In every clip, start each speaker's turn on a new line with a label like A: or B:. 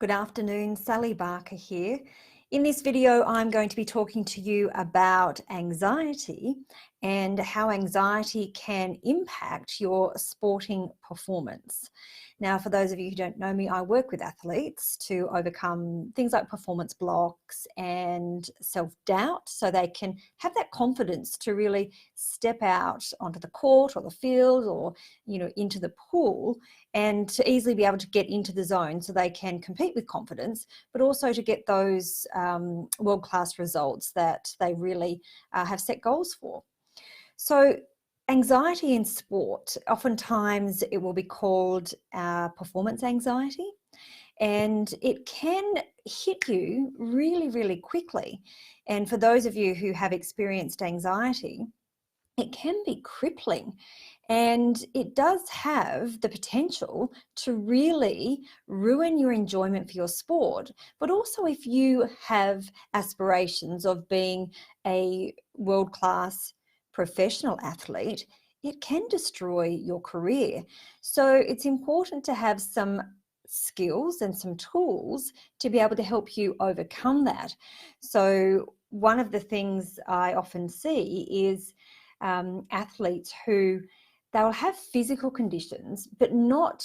A: Good afternoon, Sally Barker here. In this video, I'm going to be talking to you about anxiety and how anxiety can impact your sporting performance. Now, for those of you who don't know me, I work with athletes to overcome things like performance blocks and self-doubt so they can have that confidence to really step out onto the court or the field or, into the pool and to easily be able to get into the zone so they can compete with confidence, but also to get those world-class results that they really have set goals for. So anxiety in sport, oftentimes it will be called performance anxiety, and it can hit you really, really quickly. And for those of you who have experienced anxiety, it can be crippling, and it does have the potential to really ruin your enjoyment for your sport. But also, if you have aspirations of being a world-class professional athlete, it can destroy your career. So it's important to have some skills and some tools to be able to help you overcome that. So one of the things I often see is athletes who they'll have physical conditions, but not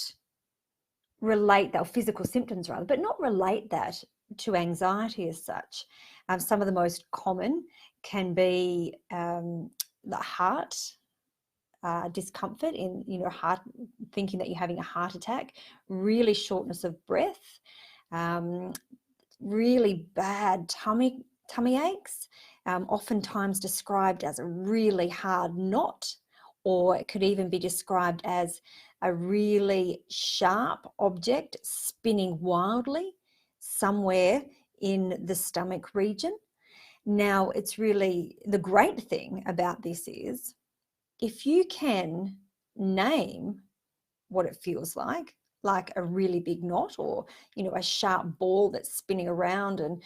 A: relate, they'll physical symptoms rather, but not relate that to anxiety as such. Some of the most common can be the heart discomfort in, heart, thinking that you're having a heart attack, really shortness of breath, really bad tummy aches, oftentimes described as a really hard knot, or it could even be described as a really sharp object spinning wildly somewhere in the stomach region. Now, it's really, the great thing about this is if you can name what it feels like a really big knot, or a sharp ball that's spinning around, and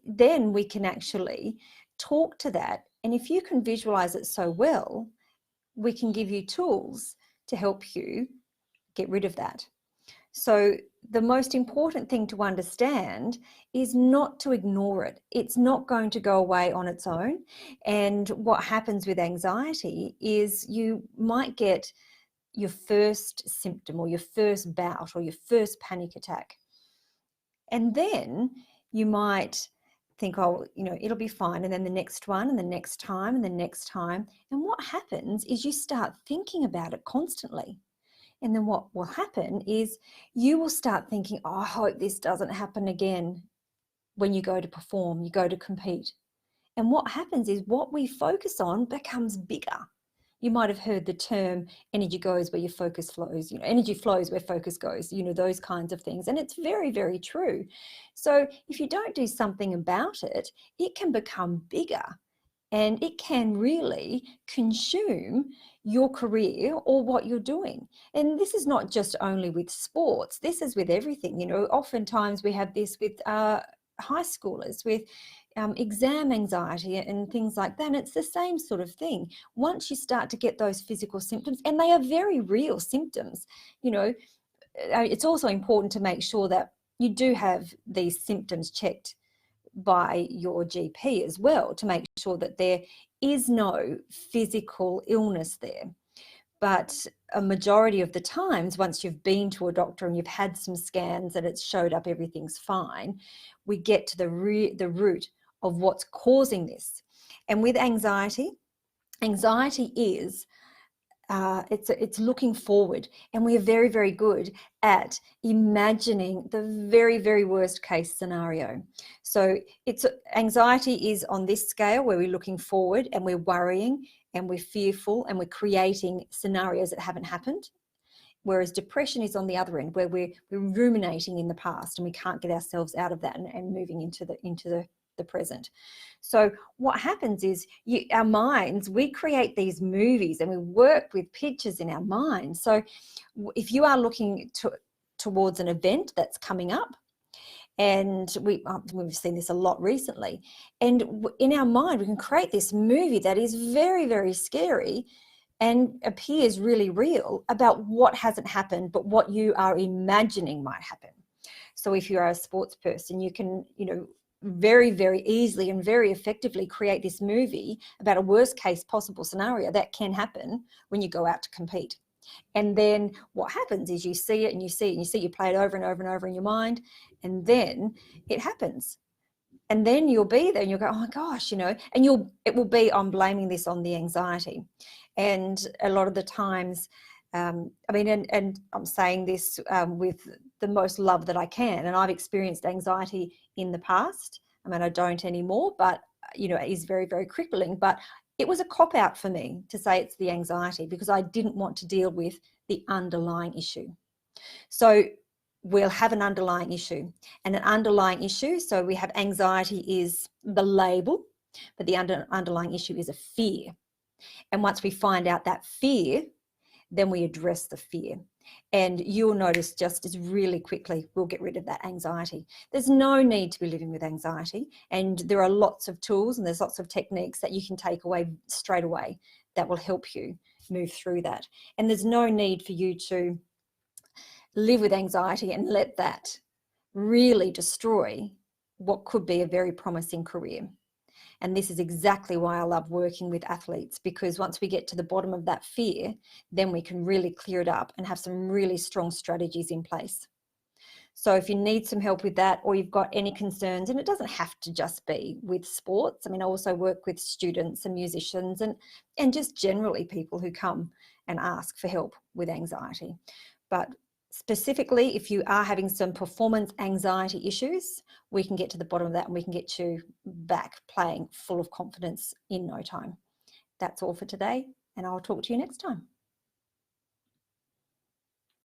A: then we can actually talk to that. And if you can visualize it so well, we can give you tools to help you get rid of that. So the most important thing to understand is not to ignore it. It's not going to go away on its own. And what happens with anxiety is you might get your first symptom or your first bout or your first panic attack. And then you might think, oh, it'll be fine. And then the next one, and the next time, and the next time. And what happens is you start thinking about it constantly. And then what will happen is you will start thinking, oh, I hope this doesn't happen again when you go to perform, you go to compete. And what happens is what we focus on becomes bigger. You might have heard the term energy goes where your focus flows, energy flows where focus goes, those kinds of things. And it's very, very true. So if you don't do something about it, it can become bigger. And it can really consume your career or what you're doing. And this is not just only with sports. This is with everything. Oftentimes we have this with high schoolers, with exam anxiety and things like that. And it's the same sort of thing. Once you start to get those physical symptoms, and they are very real symptoms, it's also important to make sure that you do have these symptoms checked by your GP as well, to make sure that there is no physical illness there. But a majority of the times, once you've been to a doctor and you've had some scans and it's showed up everything's fine, we get to the root of what's causing this. And with anxiety is it's looking forward, and we are very, very good at imagining the very, very worst case scenario. So anxiety is on this scale where we're looking forward and we're worrying and we're fearful and we're creating scenarios that haven't happened. Whereas depression is on the other end, where we're ruminating in the past and we can't get ourselves out of that and moving into the present. So what happens is our minds, we create these movies and we work with pictures in our mind. So if you are looking towards an event that's coming up, and we've seen this a lot recently, and in our mind we can create this movie that is very, very scary and appears really real about what hasn't happened, but what you are imagining might happen. So if you're a sports person, you can, very, very easily and very effectively create this movie about a worst case possible scenario that can happen when you go out to compete. And then what happens is you see it and you see it and you see, you play it over and over and over in your mind, and then it happens. And then you'll be there and you'll go, oh my gosh, and it will be, I'm blaming this on the anxiety. And a lot of the times, and I'm saying this with the most love that I can, and I've experienced anxiety in the past. I don't anymore, but it is very, very crippling. But it was a cop out for me to say it's the anxiety, because I didn't want to deal with the underlying issue. So we'll have an underlying issue, and an underlying issue. So we have anxiety is the label, but the underlying issue is a fear. And once we find out that fear, then we address the fear. And you'll notice just as really quickly, we'll get rid of that anxiety. There's no need to be living with anxiety. And there are lots of tools and there's lots of techniques that you can take away straight away that will help you move through that. And there's no need for you to live with anxiety and let that really destroy what could be a very promising career. And this is exactly why I love working with athletes, because once we get to the bottom of that fear, then we can really clear it up and have some really strong strategies in place. So if you need some help with that, or you've got any concerns, and it doesn't have to just be with sports. I also work with students and musicians and just generally people who come and ask for help with anxiety. But specifically, if you are having some performance anxiety issues, we can get to the bottom of that and we can get you back playing full of confidence in no time. That's all for today, and I'll talk to you next time.